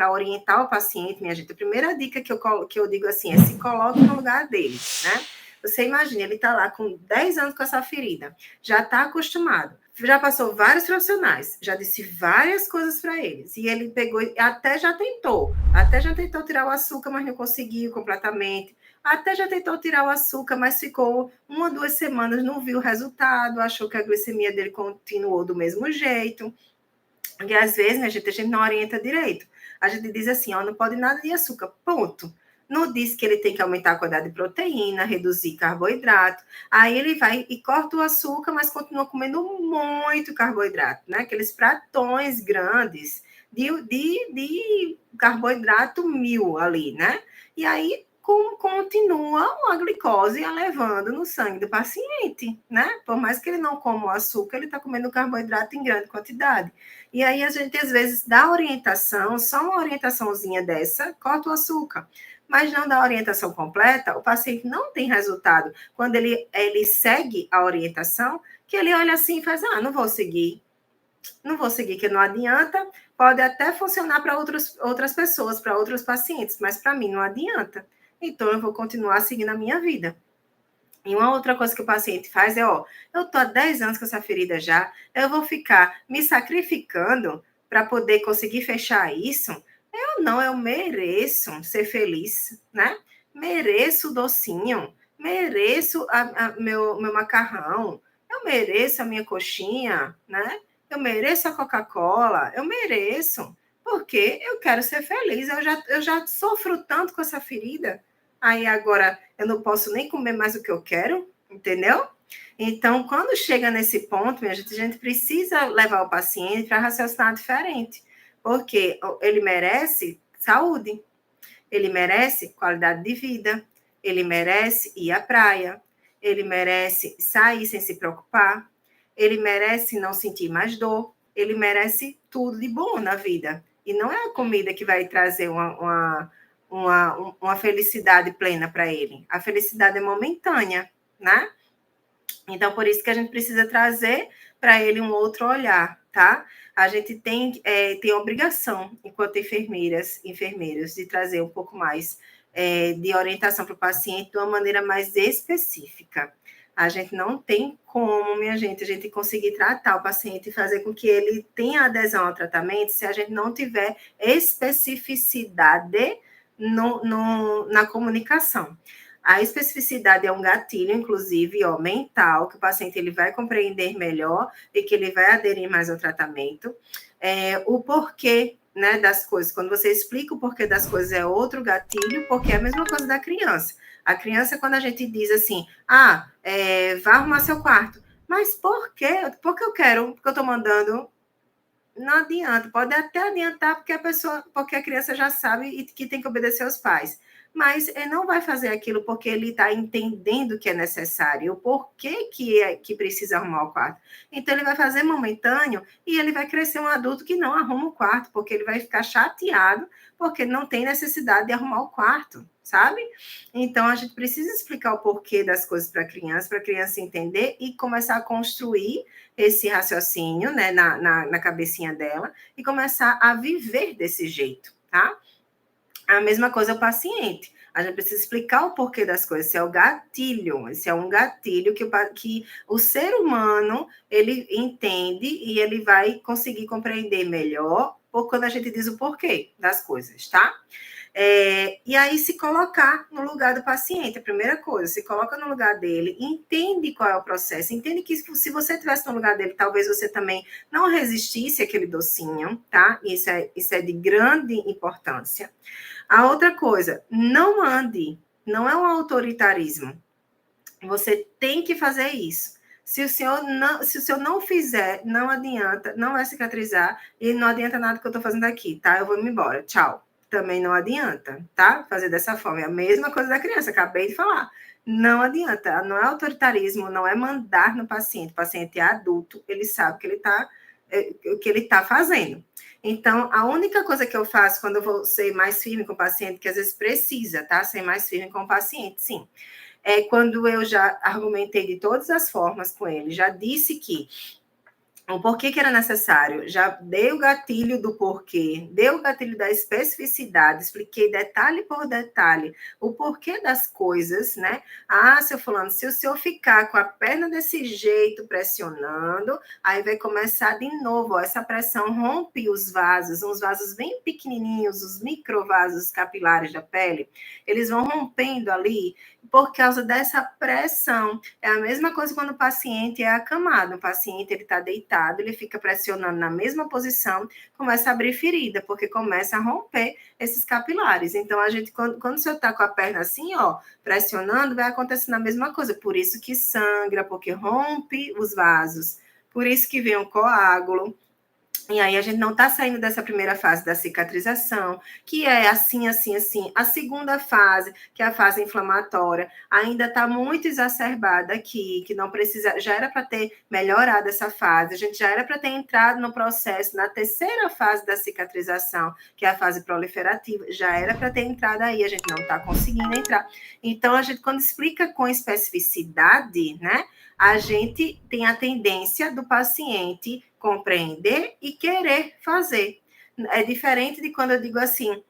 para orientar o paciente, minha gente, a primeira dica que eu digo assim é se coloque no lugar dele, né? Você imagina, ele está lá com 10 anos com essa ferida, já está acostumado, já passou vários profissionais, já disse várias coisas para eles, e ele pegou, até já tentou tirar o açúcar, mas não conseguiu completamente, até já tentou tirar o açúcar, mas ficou 1 ou 2 semanas, não viu o resultado, achou que a glicemia dele continuou do mesmo jeito. E às vezes, minha gente, a gente não orienta direito. A gente diz assim, ó, não pode nada de açúcar, ponto. Não diz que ele tem que aumentar a quantidade de proteína, reduzir carboidrato. Aí ele vai e corta o açúcar, mas continua comendo muito carboidrato, né? Aqueles pratões grandes de carboidrato 1000 ali, né? E aí continua a glicose elevando no sangue do paciente, né? Por mais que ele não coma o açúcar, ele está comendo carboidrato em grande quantidade. E aí a gente, às vezes, dá orientação, só uma orientaçãozinha dessa, corta o açúcar. Mas não dá orientação completa, o paciente não tem resultado. Quando ele segue a orientação, que ele olha assim e faz, não vou seguir, que não adianta, pode até funcionar para outras pessoas, para outros pacientes, mas para mim não adianta. Então, eu vou continuar seguindo a minha vida. E uma outra coisa que o paciente faz é, eu estou há 10 anos com essa ferida já, eu vou ficar me sacrificando para poder conseguir fechar isso? Eu mereço ser feliz, né? Mereço docinho, mereço meu macarrão, eu mereço a minha coxinha, né? Eu mereço a Coca-Cola, eu mereço, porque eu quero ser feliz, eu já sofro tanto com essa ferida, aí agora eu não posso nem comer mais o que eu quero, entendeu? Então, quando chega nesse ponto, minha gente, a gente precisa levar o paciente para raciocinar diferente, porque ele merece saúde, ele merece qualidade de vida, ele merece ir à praia, ele merece sair sem se preocupar, ele merece não sentir mais dor, ele merece tudo de bom na vida. E não é a comida que vai trazer uma felicidade plena para ele. A felicidade é momentânea, né? Então, por isso que a gente precisa trazer para ele um outro olhar, tá? A gente tem obrigação, enquanto enfermeiros, de trazer um pouco mais de orientação para o paciente de uma maneira mais específica. A gente não tem como, minha gente, a gente conseguir tratar o paciente e fazer com que ele tenha adesão ao tratamento se a gente não tiver especificidade na comunicação. A especificidade é um gatilho, inclusive, mental, que o paciente ele vai compreender melhor e que ele vai aderir mais ao tratamento. O porquê, né, das coisas. Quando você explica o porquê das coisas, é outro gatilho, porque é a mesma coisa da criança. A criança, quando a gente diz assim, vá arrumar seu quarto. Mas por quê? Porque eu quero, porque eu estou mandando. Não adianta, pode até adiantar porque a criança já sabe e que tem que obedecer aos pais. Mas ele não vai fazer aquilo porque ele está entendendo que é necessário, o porquê que precisa arrumar o quarto. Então, ele vai fazer momentâneo e ele vai crescer um adulto que não arruma o quarto, porque ele vai ficar chateado porque não tem necessidade de arrumar o quarto, sabe? Então, a gente precisa explicar o porquê das coisas para a criança entender e começar a construir esse raciocínio, né, na cabecinha dela e começar a viver desse jeito, tá? A mesma coisa o paciente. A gente precisa explicar o porquê das coisas. Esse é o gatilho. Esse é um gatilho que o ser humano, ele entende e ele vai conseguir compreender melhor quando a gente diz o porquê das coisas, tá? E aí se colocar no lugar do paciente, a primeira coisa, se coloca no lugar dele, entende qual é o processo, entende que se você estivesse no lugar dele, talvez você também não resistisse àquele docinho, tá? Isso é de grande importância. A outra coisa, não mande, não é um autoritarismo. Você tem que fazer isso. Se o senhor não fizer, não adianta, não vai cicatrizar e não adianta nada que eu estou fazendo aqui, tá? Eu vou me embora, tchau. Também não adianta, tá? Fazer dessa forma. É a mesma coisa da criança, acabei de falar. Não adianta, não é autoritarismo, não é mandar no paciente. O paciente é adulto, ele sabe o que ele está fazendo. Então, a única coisa que eu faço quando eu vou ser mais firme com o paciente, que às vezes precisa, tá? Ser mais firme com o paciente, sim. Quando eu já argumentei de todas as formas com ele, já disse que o porquê que era necessário, já dei o gatilho do porquê, dei o gatilho da especificidade, expliquei detalhe por detalhe o porquê das coisas, né? Ah, seu fulano, se o senhor ficar com a perna desse jeito, pressionando, aí vai começar de novo, ó, essa pressão rompe os vasos, uns vasos bem pequenininhos, os microvasos capilares da pele, eles vão rompendo ali por causa dessa pressão. É a mesma coisa quando o paciente é acamado, o paciente ele está deitado, ele fica pressionando na mesma posição, começa a abrir ferida, porque começa a romper esses capilares. Então, a gente, quando o senhor está com a perna assim, ó, pressionando, vai acontecer a mesma coisa. Por isso que sangra, porque rompe os vasos. Por isso que vem o coágulo. E aí a gente não está saindo dessa primeira fase da cicatrização, que é assim, assim, assim. A segunda fase, que é a fase inflamatória, ainda está muito exacerbada aqui, que não precisa, já era para ter melhorado essa fase, a gente já era para ter entrado no processo, na terceira fase da cicatrização, que é a fase proliferativa, já era para ter entrado aí, a gente não está conseguindo entrar. Então, a gente, quando explica com especificidade, né, a gente tem a tendência do paciente compreender e querer fazer. É diferente de quando eu digo assim,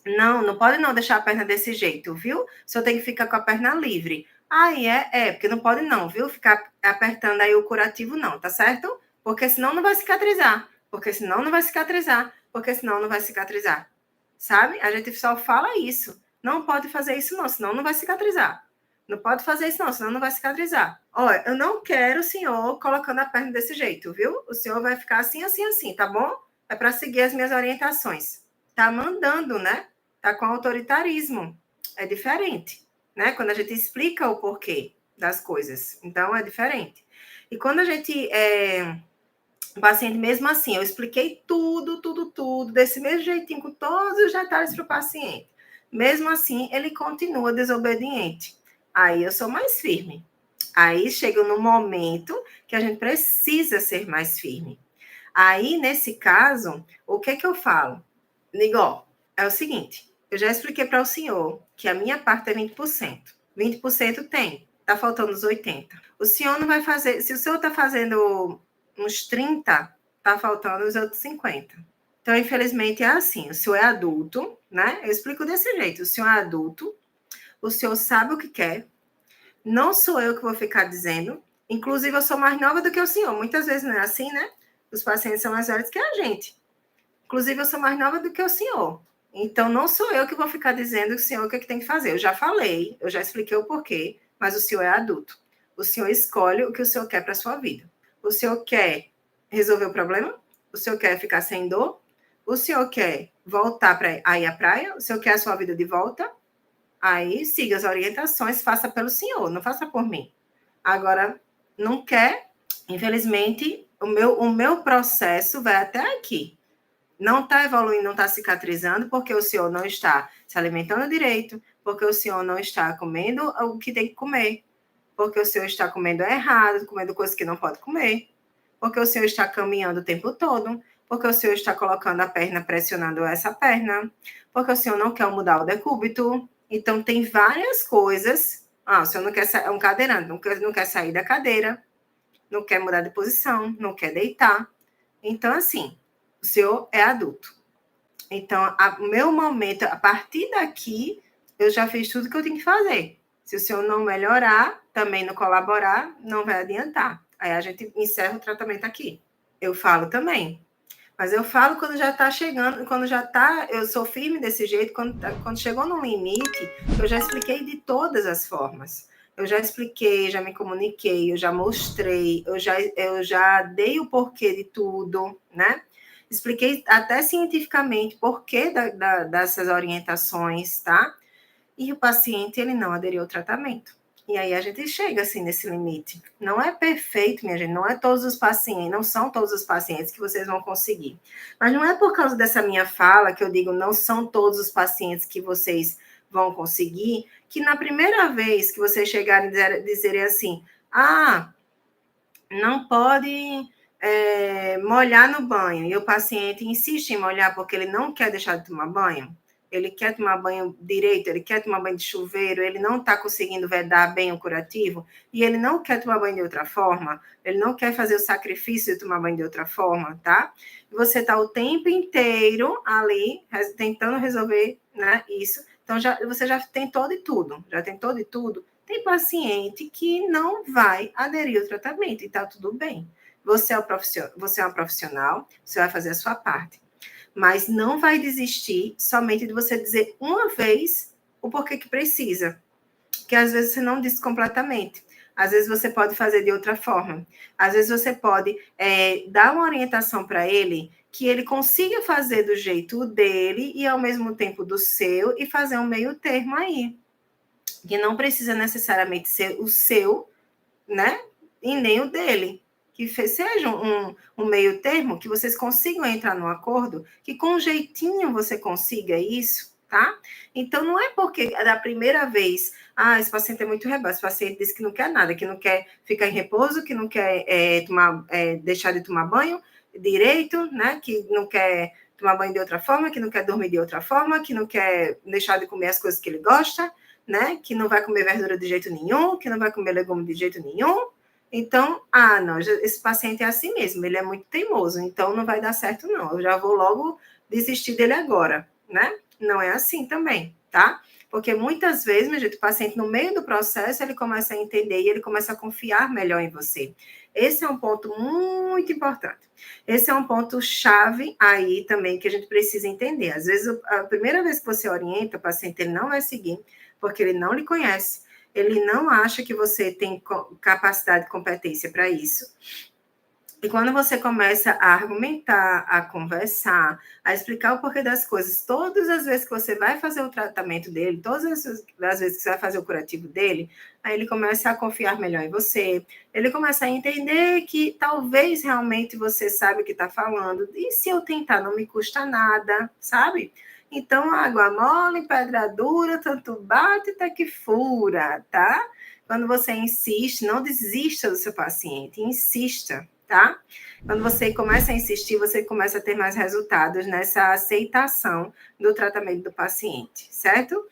não pode não deixar a perna desse jeito, viu? O senhor tem que ficar com a perna livre. Aí porque não pode não, viu? Ficar apertando aí o curativo não, tá certo? Porque senão não vai cicatrizar, porque senão não vai cicatrizar, porque senão não vai cicatrizar. Sabe? A gente só fala isso. Não pode fazer isso não, senão não vai cicatrizar. Não pode fazer isso não, senão não vai cicatrizar. Olha, eu não quero o senhor colocando a perna desse jeito, viu? O senhor vai ficar assim, assim, assim, tá bom? É para seguir as minhas orientações. Tá mandando, né? Tá com autoritarismo. É diferente, né? Quando a gente explica o porquê das coisas. Então, é diferente. E quando a gente... o paciente, mesmo assim, eu expliquei tudo, desse mesmo jeitinho, com todos os detalhes para o paciente. Mesmo assim, ele continua desobediente. Aí eu sou mais firme. Aí chega no momento que a gente precisa ser mais firme. Aí, nesse caso, o que que eu falo? Digo, ó, é o seguinte, eu já expliquei para o senhor que a minha parte é 20%. 20% tem, tá faltando os 80%. O senhor não vai fazer, se o senhor está fazendo uns 30, tá faltando os outros 50. Então, infelizmente, é assim, o senhor é adulto, né? Eu explico desse jeito, o senhor é adulto, o senhor sabe o que quer, não sou eu que vou ficar dizendo, inclusive eu sou mais nova do que o senhor, muitas vezes não é assim, né? Os pacientes são mais velhos que a gente. Inclusive, eu sou mais nova do que o senhor. Então, não sou eu que vou ficar dizendo o senhor o que tem que fazer. Eu já falei, eu já expliquei o porquê, mas o senhor é adulto. O senhor escolhe o que o senhor quer para a sua vida. O senhor quer resolver o problema? O senhor quer ficar sem dor? O senhor quer voltar para ir à praia? O senhor quer a sua vida de volta? Aí, siga as orientações, faça pelo senhor, não faça por mim. Agora, não quer? Infelizmente, o meu processo vai até aqui. Não está evoluindo, não está cicatrizando, porque o senhor não está se alimentando direito, porque o senhor não está comendo o que tem que comer, porque o senhor está comendo errado, comendo coisas que não pode comer, porque o senhor está caminhando o tempo todo, porque o senhor está colocando a perna, pressionando essa perna, porque o senhor não quer mudar o decúbito. Então, tem várias coisas. Ah, o senhor não quer é um cadeirante, não quer sair da cadeira, não quer mudar de posição, não quer deitar. Então, assim, o senhor é adulto. Então, o meu momento, a partir daqui, eu já fiz tudo que eu tenho que fazer. Se o senhor não melhorar, também não colaborar, não vai adiantar. Aí a gente encerra o tratamento aqui. Eu falo também. Mas eu falo quando já está chegando, quando já está, eu sou firme desse jeito, quando chegou no limite, eu já expliquei de todas as formas. Eu já expliquei, já me comuniquei, eu já mostrei, eu já dei o porquê de tudo, né? Expliquei até cientificamente porquê dessas orientações, tá? E o paciente, ele não aderiu ao tratamento. E aí a gente chega assim nesse limite. Não é perfeito, minha gente, não é todos os pacientes, não são todos os pacientes que vocês vão conseguir. Mas não é por causa dessa minha fala que eu digo não são todos os pacientes que vocês vão conseguir, que na primeira vez que vocês chegarem e dizerem assim, não pode molhar no banho, e o paciente insiste em molhar porque ele não quer deixar de tomar banho, ele quer tomar banho direito, ele quer tomar banho de chuveiro, ele não está conseguindo vedar bem o curativo, e ele não quer tomar banho de outra forma, ele não quer fazer o sacrifício de tomar banho de outra forma, tá? Você está o tempo inteiro ali, tentando resolver, né, isso. Então, você já tentou de tudo, Tem paciente que não vai aderir ao tratamento, e está tudo bem. Você é uma profissional, você vai fazer a sua parte. Mas não vai desistir somente de você dizer uma vez o porquê que precisa. Que às vezes você não disse completamente. Às vezes você pode fazer de outra forma. Às vezes você pode dar uma orientação para ele que ele consiga fazer do jeito dele e ao mesmo tempo do seu e fazer um meio termo aí. Que não precisa necessariamente ser o seu, né? E nem o dele. Que seja um meio termo, que vocês consigam entrar num acordo, que com um jeitinho você consiga isso, tá? Então, não é porque da primeira vez, esse paciente é muito rebelde, esse paciente disse que não quer nada, que não quer ficar em repouso, que não quer deixar de tomar banho direito, né? Que não quer tomar banho de outra forma, que não quer dormir de outra forma, que não quer deixar de comer as coisas que ele gosta, né? Que não vai comer verdura de jeito nenhum, que não vai comer legume de jeito nenhum. Então, não, esse paciente é assim mesmo, ele é muito teimoso, então não vai dar certo, não. Eu já vou logo desistir dele agora, né? Não é assim também, tá? Porque muitas vezes, meu gente, o paciente, no meio do processo, ele começa a entender e ele começa a confiar melhor em você. Esse é um ponto muito importante. Esse é um ponto chave aí também que a gente precisa entender. Às vezes, a primeira vez que você orienta o paciente, ele não vai seguir, porque ele não lhe conhece. Ele não acha que você tem capacidade e competência para isso. E quando você começa a argumentar, a conversar, a explicar o porquê das coisas, todas as vezes que você vai fazer o tratamento dele, todas as vezes que você vai fazer o curativo dele, aí ele começa a confiar melhor em você, ele começa a entender que talvez realmente você sabe o que está falando, e se eu tentar não me custa nada, sabe? Então, água mole, pedra dura, tanto bate até que fura, tá? Quando você insiste, não desista do seu paciente, insista, tá? Quando você começa a insistir, você começa a ter mais resultados nessa aceitação do tratamento do paciente, certo?